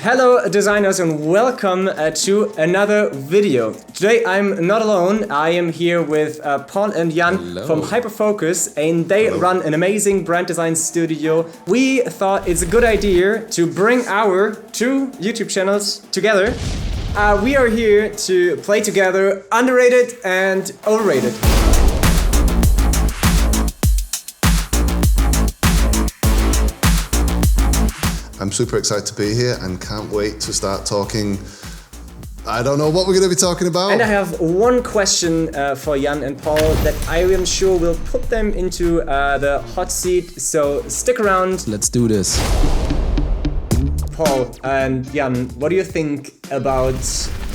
Hello designers and welcome to another video. Today I'm not alone, I am here with Paul and Jan from Hyperfocus and they run an amazing brand design studio. We thought it's a good idea to bring our two YouTube channels together. We are here to play together Underrated and Overrated. I'm super excited to be here and can't wait to start talking. I don't know what we're going to be talking about. And I have one question for Jan and Paul that I am sure will put them into the hot seat. So stick around. Let's do this. Paul and Jan, what do you think about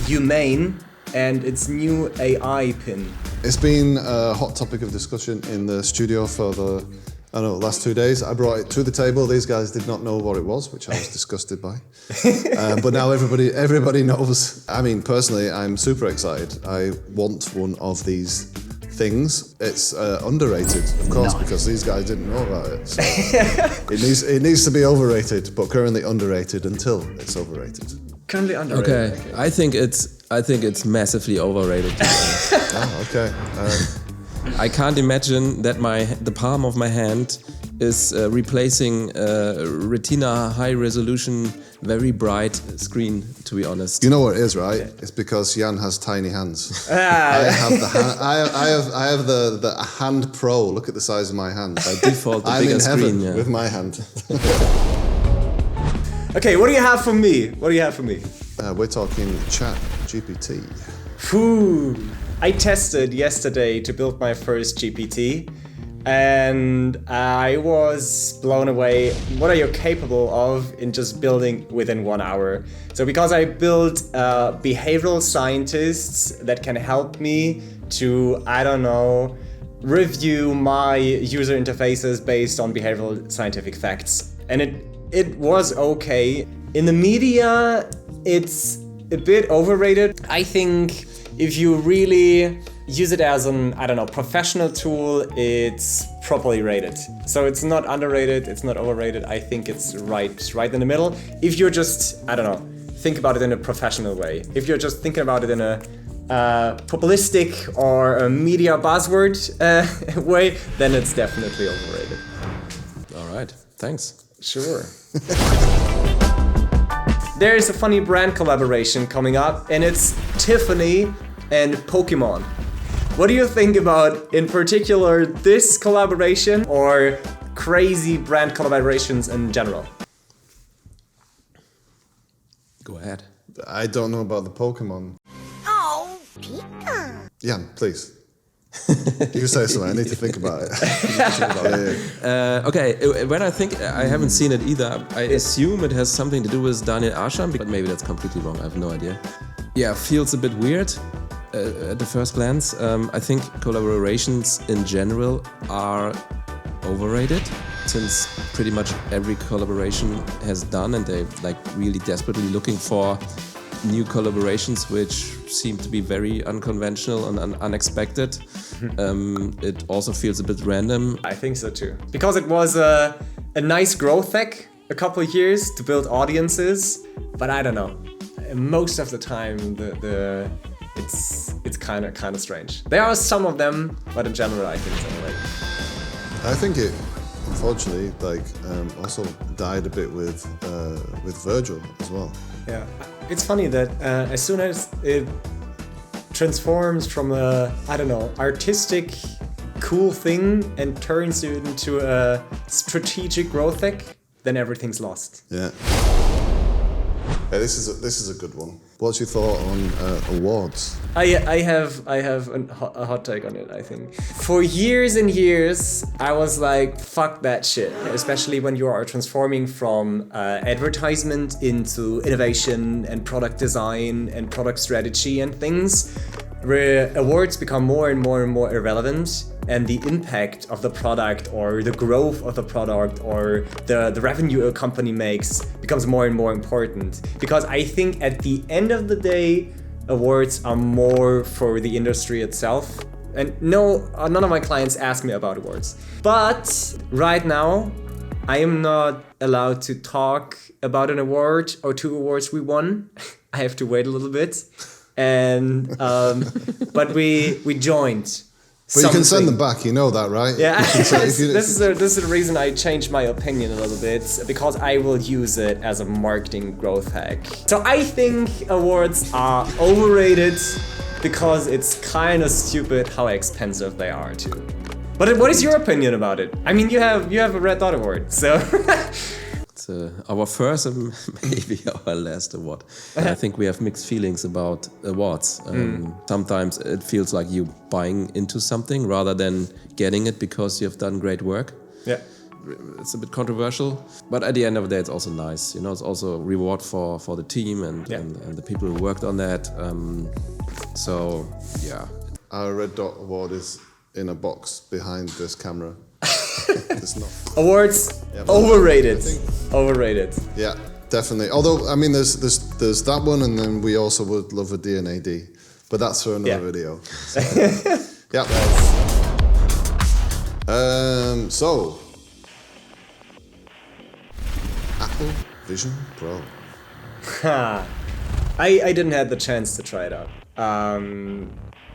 Humane and its new AI pin? It's been a hot topic of discussion in the studio for the last 2 days. I brought it to the table. These guys did not know what it was, which I was disgusted by. But now everybody knows. I mean, personally, I'm super excited. I want one of these things. It's underrated, of course, because these guys didn't know about it. So it needs to be overrated, but currently underrated until it's overrated. Currently underrated. Okay, I think it's massively overrated. Oh, okay. I can't imagine that the palm of my hand is replacing a Retina high resolution, very bright screen, to be honest. You know what it is, right? It's because Jan has tiny hands. I have the hand pro. Look at the size of my hand. By default, the I'm bigger in heaven screen, yeah. with my hand. Okay, what do you have for me? We're talking ChatGPT. Phew. I tested yesterday to build my first GPT and I was blown away. What are you capable of in just building within 1 hour? So because I built behavioral scientists that can help me to, review my user interfaces based on behavioral scientific facts. And it was okay. In the media, it's a bit overrated. I think if you really use it as an, professional tool, it's properly rated. So it's not underrated, it's not overrated. I think it's right in the middle. If you're just, think about it in a professional way. If you're just thinking about it in a populistic or a media buzzword way, then it's definitely overrated. All right, thanks. Sure. There is a funny brand collaboration coming up and it's Tiffany and Pokemon. What do you think about, in particular, this collaboration or crazy brand collaborations in general? Go ahead. I don't know about the Pokemon. Oh, Pika. Jan, please. You say something. I need to think about it. Okay, when I think, I haven't seen it either. I assume it has something to do with Daniel Arsham, but maybe that's completely wrong. I have no idea. Yeah, feels a bit weird at the first glance. I think collaborations in general are overrated, since pretty much every collaboration has done, and they're really desperately looking for new collaborations which seem to be very unconventional and unexpected. It also feels a bit random. I think so too. Because it was a nice growth hack a couple of years to build audiences, but I don't know. Most of the time it's kind of strange. There are some of them, but in general I think it's overrated. I think it, unfortunately, also died a bit with Virgil as well. Yeah, it's funny that as soon as it transforms from a, artistic, cool thing and turns it into a strategic growth hack, then everything's lost. Yeah. Hey, this is a good one. What's your thought on awards? I have a hot take on it, I think. For years and years, I was like, fuck that shit. Especially when you are transforming from advertisement into innovation and product design and product strategy and things, where awards become more and more and more irrelevant, and the impact of the product or the growth of the product or the revenue a company makes becomes more and more important. Because I think at the end of the day, awards are more for the industry itself. And no, none of my clients ask me about awards. But right now, I am not allowed to talk about an award or 2 awards we won. I have to wait a little bit. And but we joined. But you can send them back, you know that, right? Yeah, this is the reason I changed my opinion a little bit, because I will use it as a marketing growth hack. So I think awards are overrated because it's kind of stupid how expensive they are too. But what is your opinion about it? I mean, you have a Red Dot Award, so... It's our first and maybe our last award. I think we have mixed feelings about awards. Sometimes it feels like you buying into something rather than getting it because you have done great work. Yeah. It's a bit controversial, but at the end of the day, it's also nice. You know, it's also a reward for the team and the people who worked on that. So, yeah. Our Red Dot Award is in a box behind this camera. It's not. Awards, overrated. Overrated. Yeah, definitely. Although, I mean, there's that one, and then we also would love a D&AD, but that's for another video. So, yeah. So, Apple Vision Pro. I didn't have the chance to try it out,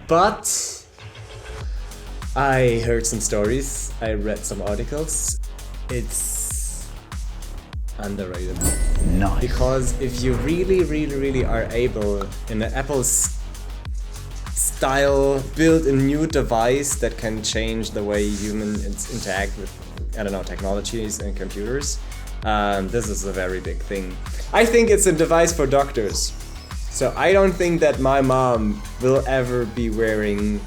but I heard some stories, I read some articles. It's underrated. Nice. Because if you really are able, in the Apple's style, build a new device that can change the way humans interact with, I don't know, technologies and computers, this is a very big thing. I think it's a device for doctors. So I don't think that my mom will ever be wearing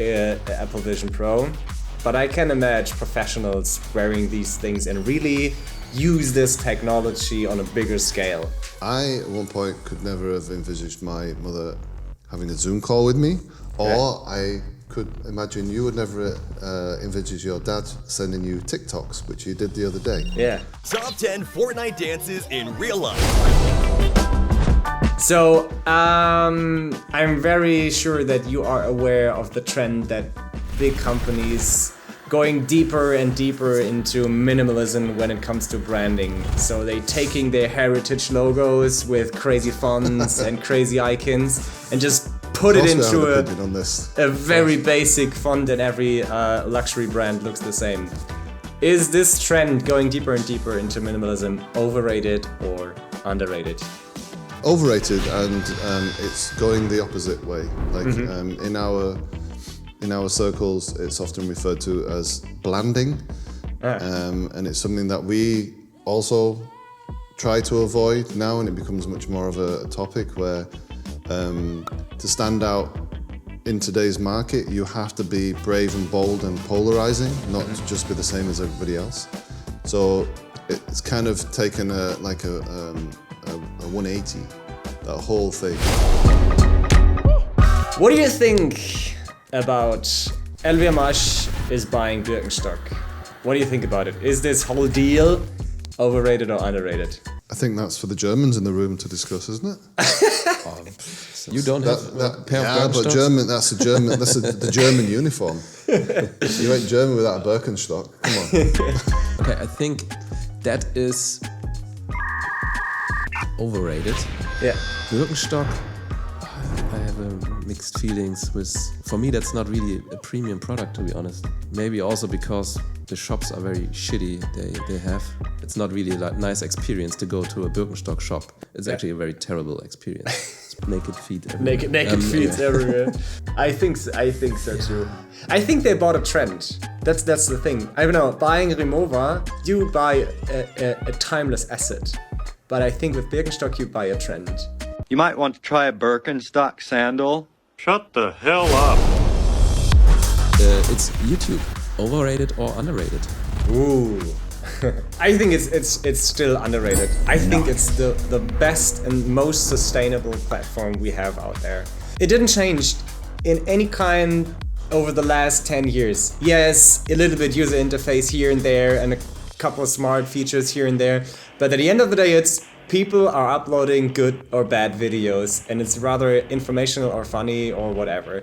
Apple Vision Pro, but I can imagine professionals wearing these things and really use this technology on a bigger scale. I, at one point, could never have envisaged my mother having a Zoom call with me, or I could imagine you would never envisage your dad sending you TikToks, which you did the other day. Yeah. Top 10 Fortnite dances in real life. So, I'm very sure that you are aware of the trend that big companies going deeper and deeper into minimalism when it comes to branding. So they taking their heritage logos with crazy fonts and crazy icons and just put it into a very basic font, and every luxury brand looks the same. Is this trend going deeper and deeper into minimalism overrated or underrated? Overrated, and it's going the opposite way. Like in our circles, it's often referred to as blanding, and it's something that we also try to avoid now, and it becomes much more of a topic where to stand out in today's market, you have to be brave and bold and polarizing, not just be the same as everybody else. So it's kind of taken a 180, that whole thing. What do you think about LVMH is buying Birkenstock? What do you think about it? Is this whole deal overrated or underrated? I think that's for the Germans in the room to discuss, isn't it? You don't have a pair of Birkenstocks? But German, that's the German uniform. You ain't German without a Birkenstock. Come on. Okay, I think that is overrated. Yeah. Birkenstock, I have mixed feelings with. For me, that's not really a premium product, to be honest. Maybe also because the shops are very shitty. They have. It's not really like nice experience to go to a Birkenstock shop. It's actually a very terrible experience. Naked feet everywhere. Naked feet everywhere. I think so too. I think they bought a trend. That's the thing. I don't know. Buying Rimowa, you buy a timeless asset. But I think with Birkenstock, you buy a trend. You might want to try a Birkenstock sandal. Shut the hell up. It's YouTube. Overrated or underrated? Ooh. I think it's still underrated. I think it's the best and most sustainable platform we have out there. It didn't change in any kind over the last 10 years. Yes, a little bit user interface here and there and a couple of smart features here and there. But at the end of the day, it's people are uploading good or bad videos, and it's rather informational or funny or whatever.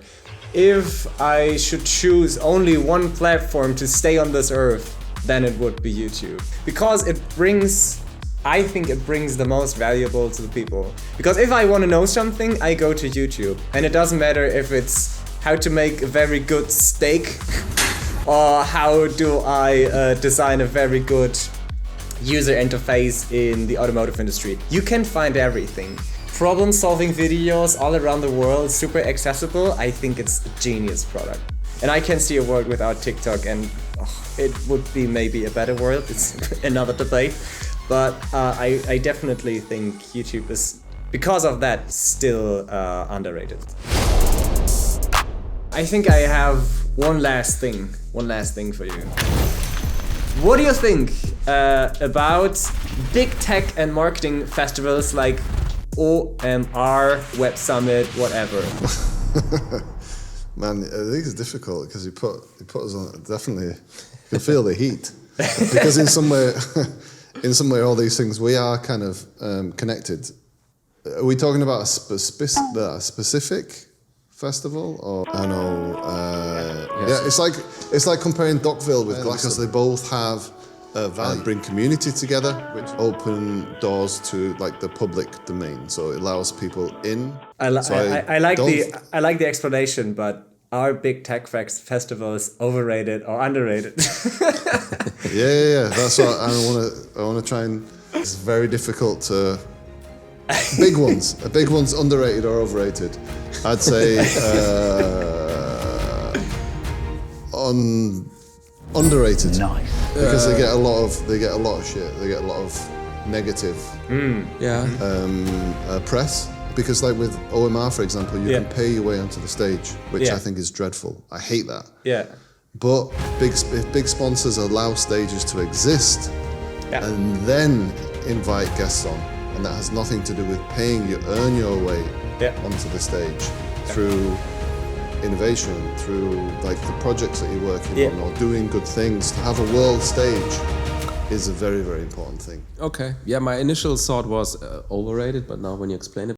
If I should choose only one platform to stay on this earth, then it would be YouTube. Because I think it brings the most valuable to the people. Because if I want to know something, I go to YouTube. And it doesn't matter if it's how to make a very good steak or how do I design a very good user interface in the automotive industry. You can find everything. Problem-solving videos all around the world, super accessible. I think it's a genius product. And I can see a world without TikTok, and it would be maybe a better world. It's another debate. But I definitely think YouTube is, because of that, still underrated. I think I have one last thing for you. What do you think about big tech and marketing festivals like OMR, Web Summit, whatever? Man, I think it's difficult because you put us on. Definitely, you can feel the heat because in some way, all these things we are kind of connected. Are we talking about a specific festival, or I know? Yeah, it's like comparing Dockville with Glasgow. They both have value, bring community together, which open doors to like the public domain. So it allows people in. I like the explanation, but are big tech festivals overrated or underrated? Yeah. That's what I want to try and. It's very difficult to. Big ones, underrated or overrated? I'd say underrated. Nice. Because they get a lot of shit. They get a lot of negative press. Because like with OMR, for example, you can pay your way onto the stage, which I think is dreadful. I hate that. Yeah. But if big sponsors allow stages to exist and then invite guests on, and that has nothing to do with paying you, earn your way onto the stage through innovation, through like the projects that you're working on or doing good things. To have a world stage is a very, very important thing. Okay. Yeah, my initial thought was overrated, but now when you explain it,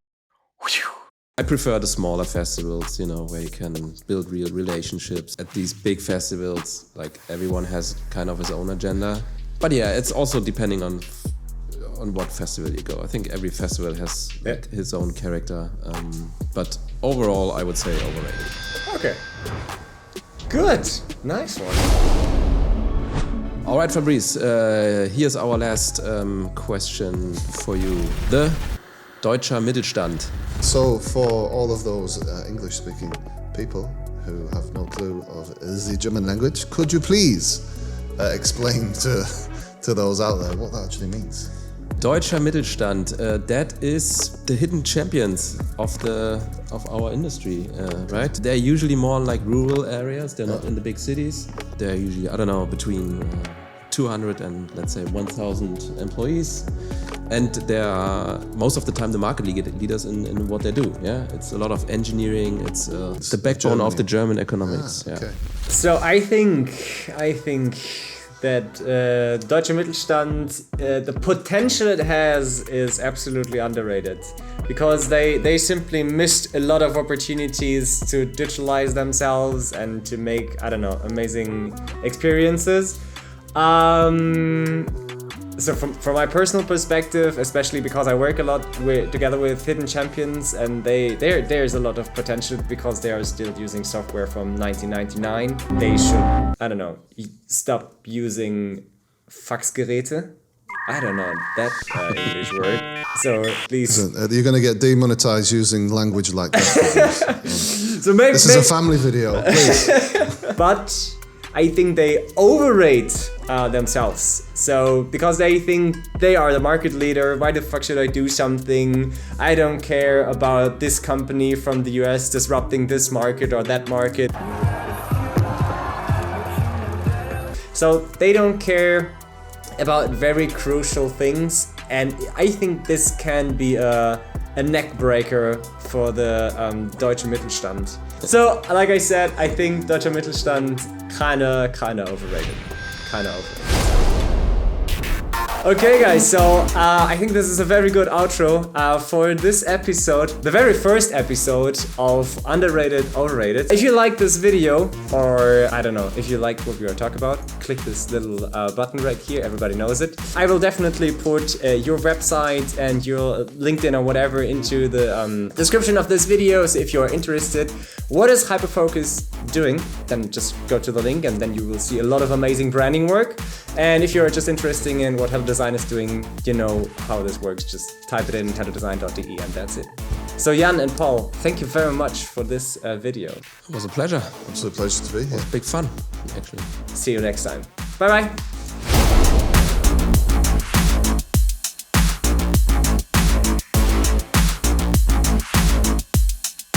I prefer the smaller festivals, where you can build real relationships. At these big festivals, like everyone has kind of his own agenda. But yeah, it's also depending on what festival you go. I think every festival has his own character. But overall, I would say overrated. Okay. Good. Nice one. All right, Fabrice, here's our last question for you. The Deutscher Mittelstand. So for all of those English-speaking people who have no clue of the German language, could you please explain to those out there what that actually means? Deutscher Mittelstand, that is the hidden champions of our industry, right? They're usually more in like rural areas. They're not in the big cities. They're usually, I don't know, between 200 and let's say 1,000 employees. And they are most of the time the market leaders in what they do. Yeah, it's a lot of engineering. It's the backbone of the German economics. Okay. So I think that Deutscher Mittelstand, the potential it has is absolutely underrated, because they simply missed a lot of opportunities to digitalize themselves and to make, I don't know, amazing experiences. So from my personal perspective, especially because I work a lot together with hidden champions, and there's a lot of potential because they are still using software from 1999. They should, I don't know, stop using Faxgeräte. I don't know that English word. So please. Listen, you're going to get demonetized using language like that. So maybe this is a family video, please. But I think they overrate themselves. So because they think they are the market leader, why the fuck should I do something? I don't care about this company from the US disrupting this market or that market. So they don't care about very crucial things, and I think this can be a neck breaker for the Deutscher Mittelstand. So, like I said, I think Deutscher Mittelstand kinda overrated. Okay guys, so I think this is a very good outro for this episode, the very first episode of Underrated Overrated. If you like this video, or I don't know, if you like what we are talking about, click this little button right here, everybody knows it. I will definitely put your website and your LinkedIn or whatever into the description of this video, so if you are interested. What is Hyperfocus doing? Then just go to the link and then you will see a lot of amazing branding work. And if you're just interested in what Hello Design is doing, you know how this works. Just type it in hellodesign.de and that's it. So Jan and Paul, thank you very much for this video. It was a pleasure. Absolute pleasure to be here. Big fun, actually. See you next time. Bye bye.